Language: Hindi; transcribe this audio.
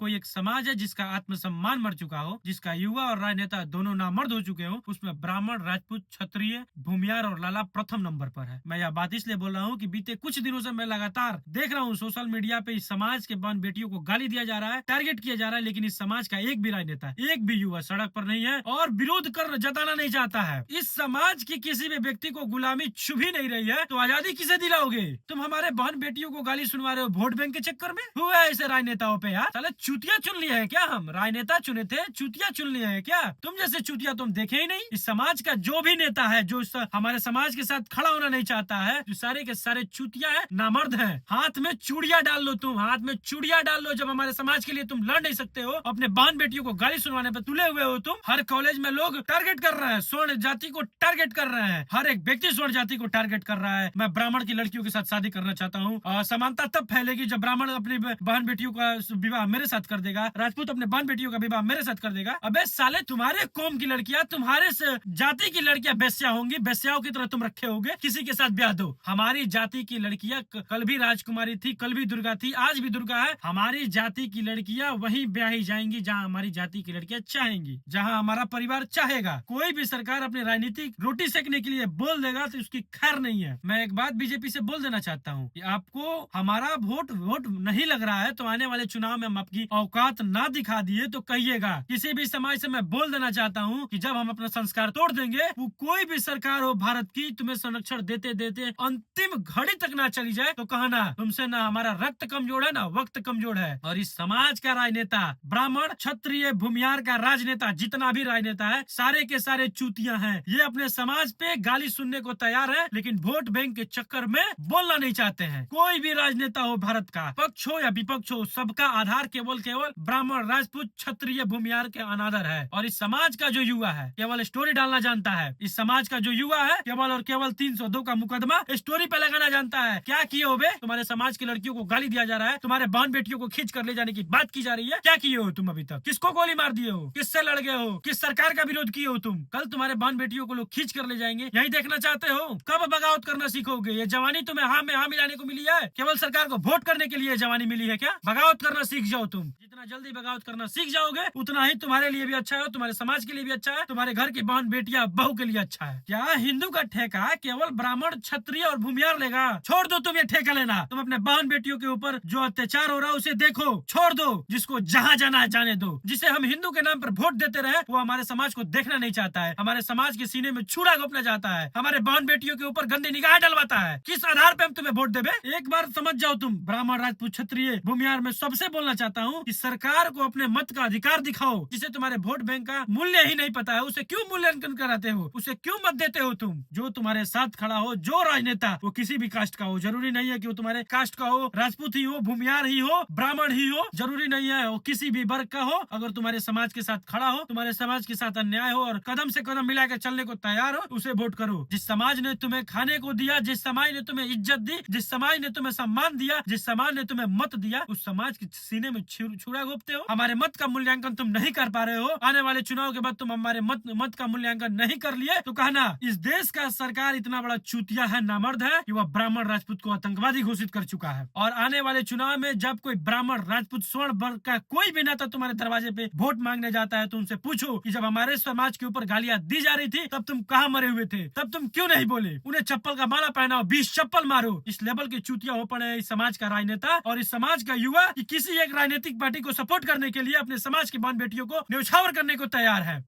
कोई एक समाज है जिसका आत्मसम्मान मर चुका हो, जिसका युवा और राजनेता दोनों नामर्द हो चुके हो, उसमें ब्राह्मण, राजपूत, क्षत्रिय, भूमियार और लाला प्रथम नंबर पर है। मैं यह बात इसलिए बोल रहा हूँ कि बीते कुछ दिनों से मैं लगातार देख रहा हूँ सोशल मीडिया पे इस समाज के बहन बेटियों को गाली दिया जा रहा है, टारगेट किया जा रहा है, लेकिन इस समाज का एक भी राजनेता, एक भी युवा सड़क पर नहीं है और विरोध कर जताना नहीं चाहता है। इस समाज की किसी भी व्यक्ति को गुलामी छुप ही नहीं रही है, तो आजादी किसे दिलाओगे? तुम हमारे बहन बेटियों को गाली सुनवा रहे हो वोट बैंक के चक्कर में। हुआ है ऐसे राजनेताओं पे यार, साले चूतिया चुन लिया है क्या? हम राजनेता चुने थे, चूतिया चुन लिया है क्या? तुम जैसे चूतिया तुम देखे ही नहीं। इस समाज का जो भी नेता है, जो हमारे समाज के साथ खड़ा होना नहीं चाहता है, जो सारे के सारे चूतिया है, नामर्द है। हाथ में चूड़िया डाल लो, तुम हाथ में चूड़िया डाल लो। जब हमारे समाज के लिए तुम लड़ नहीं सकते हो, अपने बहन बेटियों को गाली सुनवाने पर तुले हुए हो तुम। हर कॉलेज में लोग टारगेट कर रहे हैं, स्वर्ण जाति को टारगेट कर रहे हैं, हर एक व्यक्ति स्वर्ण जाति को टारगेट कर रहा है। मैं ब्राह्मण की लड़कियों के साथ शादी करना चाहता हूँ। समानता तब फैलेगी जब ब्राह्मण अपनी बहन बेटियों का विवाह मेरे साथ कर देगा, राजपूत अपने बहन बेटियों का विवाह मेरे साथ कर देगा। अबे साले, तुम्हारे कौम की लड़कियां, तुम्हारे जाति की लड़कियां बेस्या होंगी, बेस्याओं की तरह तुम रखे होगे, किसी के साथ ब्याह दो। हमारी जाति की लड़कियां कल भी राजकुमारी थी, कल भी दुर्गा थी, आज भी दुर्गा है। हमारी जाति की लड़कियां वहीं ब्याही जाएंगी जहाँ हमारी जाति की लड़कियां चाहेंगी, जहाँ हमारा परिवार चाहेगा। कोई भी सरकार अपनी राजनीतिक रोटी सेकने के लिए बोल देगा तो उसकी खैर नहीं है। मैं एक बात बीजेपी से बोल देना चाहता हूँ कि आपको हमारा वोट नहीं लग रहा है तो आने वाले चुनाव में हम आपकी औकात ना दिखा दिए तो कहिएगा। किसी भी समाज से मैं बोल देना चाहता हूँ कि जब हम अपना संस्कार तोड़ देंगे, वो कोई भी सरकार हो भारत की, तुम्हें संरक्षण देते देते अंतिम घड़ी तक ना चली जाए तो कहना तुमसे ना हमारा रक्त कमजोर है, ना वक्त कमजोर है। और इस समाज का राजनेता, ब्राह्मण, क्षत्रिय, भूमियार का राजनेता, जितना भी राजनेता है, सारे के सारे चूतियां हैं। ये अपने समाज पे गाली सुनने को तैयार है, लेकिन वोट बैंक के चक्कर में बोलना नहीं चाहते हैं। कोई भी राजनेता हो भारत का, पक्ष हो या विपक्ष हो, सबका आधार केवल ब्राह्मण, राजपूत, क्षत्रिय, भूमियार के अनादर है। और इस समाज का जो युवा है केवल स्टोरी डालना जानता है। इस समाज का जो युवा है केवल और केवल 302 का मुकदमा स्टोरी पे लगाना जानता है। क्या किए हो बे? तुम्हारे समाज की लड़कियों को गाली दिया जा रहा है, तुम्हारे बहन बेटियों को खींच कर ले जाने की बात की जा रही है। क्या किए हो तुम अभी तक? किसको गोली मार दिए हो? किससे लड़ गए हो? किस सरकार का विरोध किए हो तुम? कल तुम्हारे बहन बेटियों को लोग खींच कर ले जाएंगे, यही देखना चाहते हो? कब बगावत करना सीखोगे? ये जवानी तुम्हें हाँ में हाँ मिलाने को मिली है? केवल सरकार को वोट करने के लिए जवानी मिली है क्या? बगावत करना सीख जाओ तुम। जितना जल्दी बगावत करना सीख जाओगे उतना ही तुम्हारे लिए भी अच्छा है, तुम्हारे समाज के लिए भी अच्छा है, तुम्हारे घर की बहन बेटियां बहू के लिए अच्छा है। क्या हिंदू का ठेका केवल ब्राह्मण, क्षत्रिय और भूमियार लेगा? छोड़ दो तुम ये ठेका लेना। तुम अपने बहन बेटियों के ऊपर जो अत्याचार हो रहा है उसे देखो, छोड़ दो। जिसको जहाँ जाना है जाने दो। जिसे हम हिंदू के नाम पर वोट देते रहे, वो हमारे समाज को देखना नहीं चाहता है, हमारे समाज के सीने में छुरा घोपना चाहता है, हमारे बहन बेटियों के ऊपर गंदी निगाह डलवाता है। किस आधार पे हम तुम्हें वोट देवे? एक बार समझ जाओ तुम। ब्राह्मण, राजपूत, क्षत्रिय, भूमियार में सबसे बोलना चाहता हूँ कि सरकार को अपने मत का अधिकार दिखाओ। जिसे तुम्हारे वोट बैंक का मूल्य ही नहीं पता है, उसे क्यों मूल्यांकन कराते हो? उसे क्यों मत देते हो तुम? जो तुम्हारे साथ खड़ा हो, जो राजनेता, वो किसी भी कास्ट का हो, जरूरी नहीं है कि वो तुम्हारे कास्ट का हो, राजपूत ही हो, भूमियार ही हो, ब्राह्मण ही हो, जरूरी नहीं है वो किसी भी वर्ग का हो। अगर तुम्हारे समाज के साथ खड़ा हो, तुम्हारे समाज के साथ अन्याय हो और कदम से कदम मिलाकर चलने को तैयार हो, उसे वोट करो। जिस समाज ने तुम्हें खाने को दिया, जिस समाज ने तुम्हें इज्जत दी, जिस समाज ने तुम्हें सम्मान दिया, जिस समाज ने तुम्हें मत दिया, उस समाज के सीने में छुरा घोपते हो। हमारे मत का मूल्यांकन तुम नहीं कर पा रहे हो। आने वाले चुनाव के बाद तुम हमारे मत का मूल्यांकन नहीं कर लिए तो कहना इस देश का सरकार इतना बड़ा चूतिया है, नामर्द है कि वह ब्राह्मण, राजपूत को आतंकवादी घोषित कर चुका है। और आने वाले चुनाव में जब कोई ब्राह्मण, राजपूत, स्वर्ण वर्ग का कोई भी नेता तुम्हारे दरवाजे पे वोट मांगने जाता है तो उनसे पूछो कि जब हमारे समाज के ऊपर गालियां दी जा रही थी तब तुम कहाँ मरे हुए थे? तब तुम क्यों नहीं बोले? उन्हें चप्पल का माला पहनाओ, 20 चप्पल मारो। इस लेवल के चूतिया हो पड़े इस समाज का राजनेता और इस समाज का युवा कि किसी एक राजनीतिक पार्टी को सपोर्ट करने के लिए अपने समाज की बहन बेटियों को न्यौछावर करने को तैयार है।